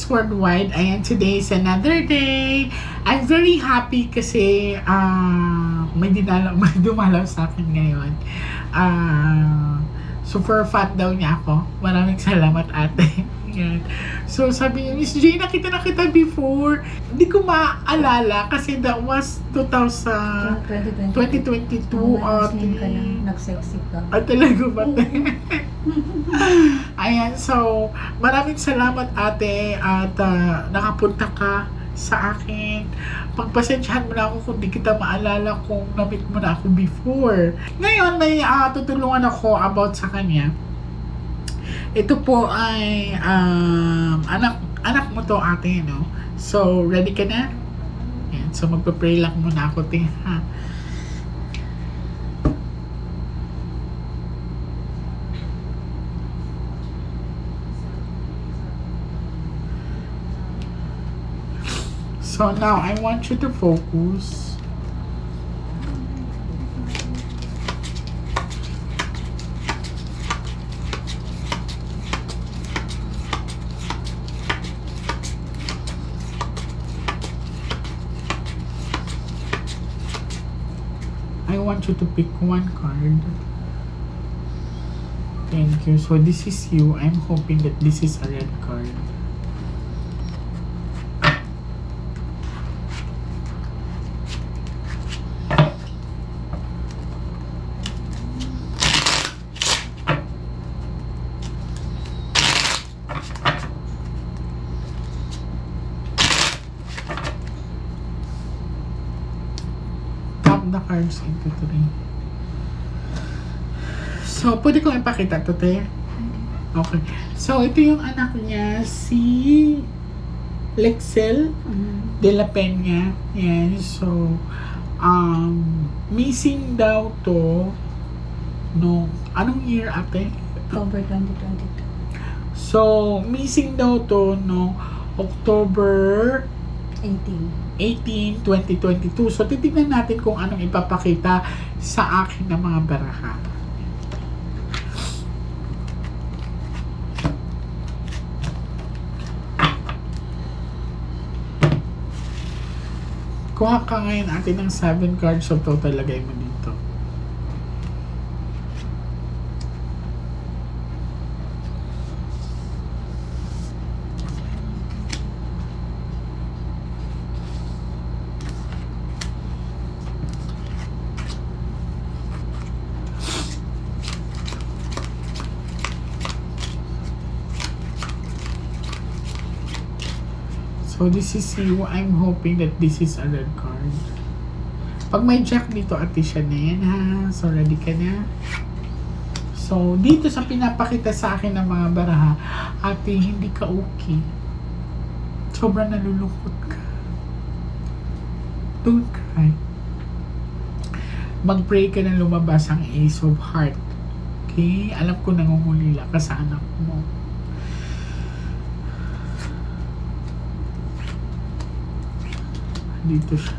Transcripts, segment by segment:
Miss Worldwide. Ayan, today is another day. I'm very happy kasi may dumalaw sa akin ngayon. Super fat daw niya ako. Maraming salamat, ate. Yan. So sabi niya, Miss J, nakita na kita before. Hindi ko maalala kasi that was 2022. Slim ka na, nag-sexy ka. Talaga ba? Ayan, so maraming salamat, ate, at nakapunta ka sa akin. Pagpasensyahan mo na ako kung di kita maalala kung na-meet mo na ako before. Ngayon, may tutulungan ako about sa kanya. Ito po ay anak mo to, ate, no? So, ready ka na? Ayan, so magpa-pray lang muna ako, ha? So now, I want you to focus. I want you to pick one card. Thank you. So this is you. I'm hoping that this is a red card. The cards into 3. So, pwede kong ipakita to, te? Okay. So, ito yung anak niya, si Lexel de la Peña. Yan. So, missing daw to no, anong year, ate? October 2022. So, missing daw to no October 18, 2022. So, titignan natin kung anong ipapakita sa akin ng mga baraha. Kuha ka ngayon atin ng 7 cards of total, lagay mo dito. So, this is you. I'm hoping that this is a red card. Pag may jack dito, ate, siya na yan, ha? So, ready ka na? So, dito sa pinapakita sa akin ng mga baraha, ate, hindi ka okay. Sobrang nalulungkot ka. Don't cry. Mag-pray ka na lumabas ang Ace of Heart. Okay? Alam ko nangungulila ka sa anak mo. Dito siya.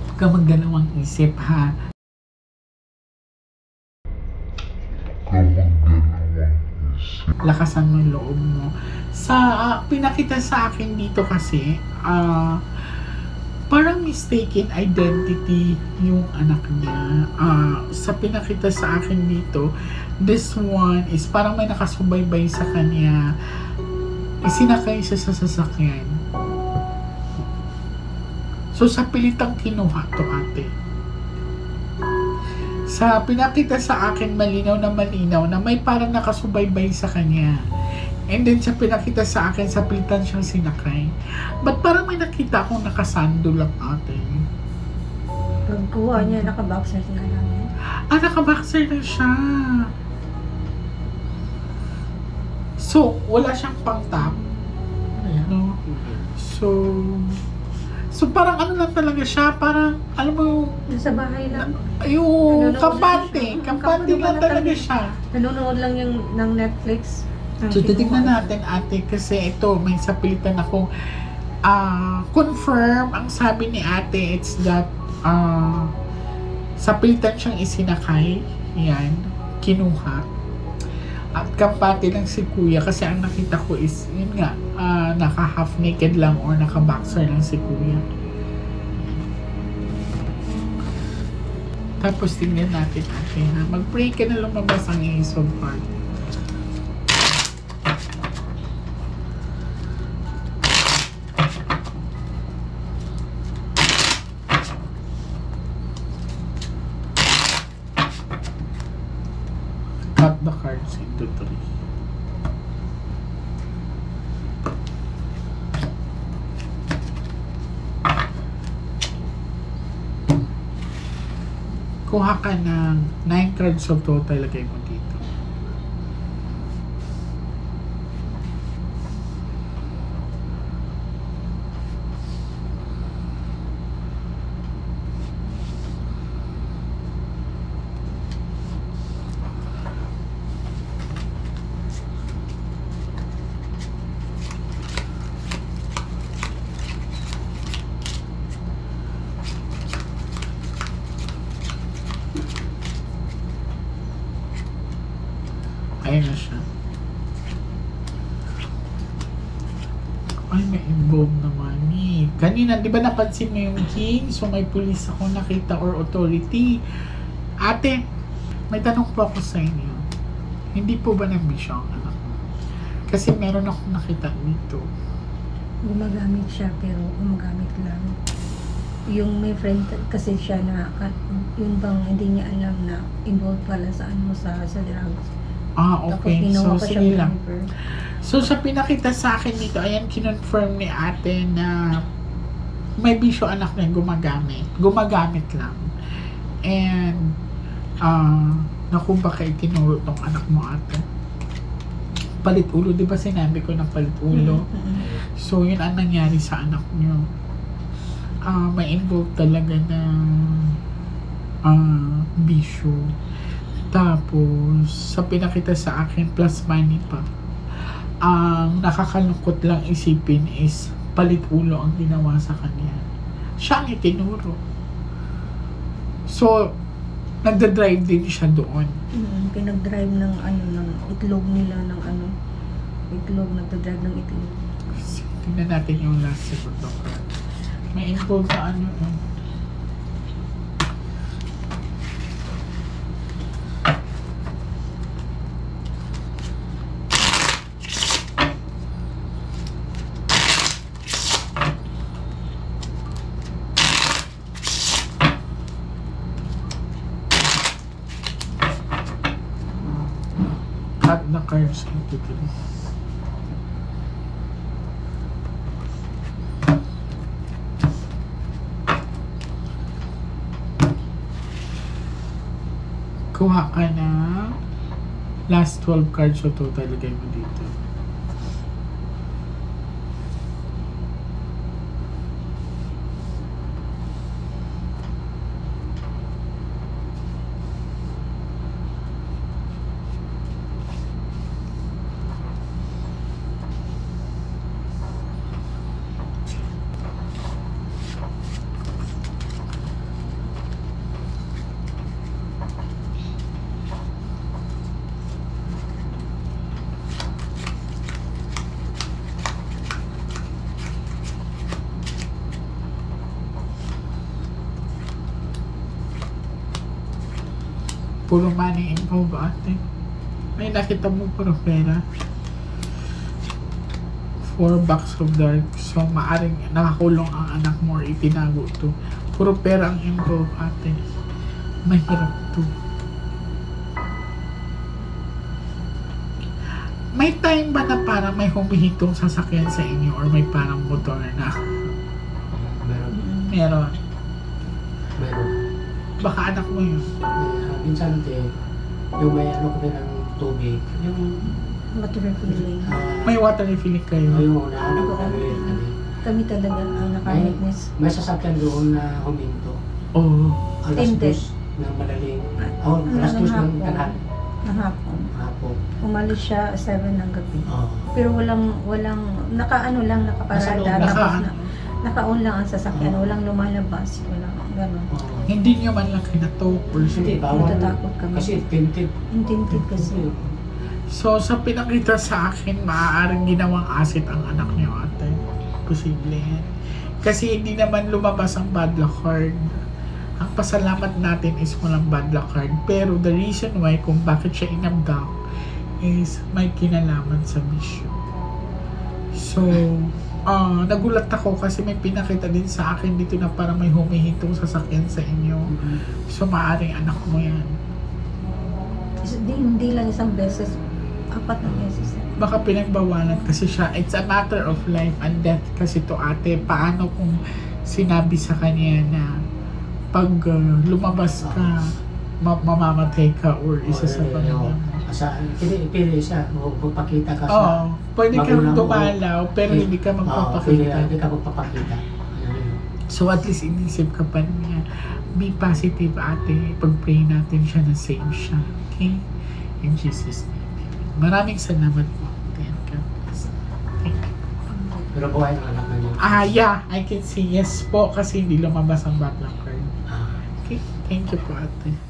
Huwag ka magdalawang isip, ha? Lakasan mo yung loob mo. Sa pinakita sa akin dito kasi, parang mistaken identity yung anak niya. Sa pinakita sa akin dito, this one is parang may nakasubaybay sa kanya. Isinakay siya sa sasakyan. So, sa pilitang kinuha to, ate. Sa pinakita sa akin, malinaw na may parang nakasubaybay sa kanya. And then, sa pinakita sa akin, sa pilitan siyang sinakay. But parang may nakita akong nakasando lang, ate. Pagkuha niya, naka-boxer siya namin. Naka-boxer na siya. So, wala siyang pang-top. No? So, parang ano lang talaga siya, parang, alam mo, sa bahay lang. Yung kampante lang talaga siya. Nanonood lang yung ng Netflix. So, titignan natin, ate, kasi ito, may sapilitan akong confirm, ang sabi ni ate, it's that sapilitan siyang isinakay. yan, kinuha. At kampati lang si kuya kasi ang nakita ko is, yun nga, naka half naked lang or naka boxer lang si kuya. Tapos tingnan natin ate ha. Mag-pray ka na lumabas ang Ace of Hearts. Cut the cards into 3. Kuha ka ng 9 cards of total, lagay mo dito. Ayan na siya. Ay, may involved naman eh. Kanina, di ba napansin mo yung king? So, may police ako nakita or authority. Ate, may tanong po ako sa inyo. Hindi po ba nambisyo ang anak mo? Kasi meron akong nakita dito. Gumagamit siya pero gumagamit lang. Yung may friend kasi siya na yun bang hindi niya alam na involved pala sa drugs. Okay. Tapos ginawa So, pa sige siyang lang. driver. So, sa pinakita sa akin dito, ayan, kinonfirm ni ate na may bisyo anak niya gumagamit. Gumagamit lang. And, naku, baka itinuro tong anak mo ate. Palit ulo, di ba sinabi ko na palit ulo? So, yun ang nangyari sa anak niyo. May involved talaga na bisyo. Tapos, sa pinakita sa akin, plus money pa. Ang nakakalungkot lang isipin is palit ulo ang ginawa sa kanya. Siya ang itinuro. So, nagda-drive din siya doon. Pinag-drive ng ng itlog nila itlog, nagda-drive ng itlog. Tingnan natin yung last second of card. May involved na cut the cards into 3. Kuha ka na last 12 cards o total, lagay mo dito. Puro money involved ate. May nakita mo puro pera. 4 bucks of dark. So maaring nakakulong ang anak mo or itinago to. Puro pera ang involved ate. Mahirap to. May time ba na parang may humihintong sasakyan sa inyo or may parang motor na? Meron. Baka anak mo yun. Minsan yung may ko din ng tubig, yung Water refilling. May water refilling kayo. yung nahanap ko kami. Kami talaga ang naka-witness. May sasakyan doon na huminto. Oo. Alas Tinted. 2 ng madaling. Alas 2 ng tanghali. Hapon. Hapon. Umalis siya 7 ng gabi. Oo. Pero walang nakaparada. Nasa- Tapos naka-on lang ang sasakyan, walang lumalabas, walang gano'n. Oo. Hindi nyo man lang kinatok or Hindi, bawal. Natatakot kami. Kasi tinted. Intended kasi. So, sa pinakita sa akin, maaaring ginawang asset ang anak niyo, ate. Posible yan. Kasi hindi naman lumabas ang bad luck card. Ang pasalamat natin is walang bad luck card. Pero the reason why kung bakit siya inabduct is may kinalaman sa bisyo. So, nagulat ako kasi may pinakita din sa akin dito na parang may humihintong sasakyan sa inyo. So, maaaring anak mo yan. Hindi lang isang beses, 4 na beses. Baka pinagbawalan kasi siya. It's a matter of life and death kasi to, ate. Paano kung sinabi sa kanya na pag lumabas ka, mamamatay ka or isa sa pamilya mo? Pili siya, magpapakita ka sa... Oo. Pwede kang magulang mo. dumalaw pero hindi ka Hindi magpapakita. ka magpapakita. So at least inisip ka pa niya. Be positive, ate. Pag-pray natin siya na save siya. Okay? In Jesus' name. Maraming salamat po. God bless. Thank you. Pero buhay ang anak na niya. Yeah. I can say yes po kasi hindi lumabas ang bad luck card. Ah. Okay? Thank you po, ate.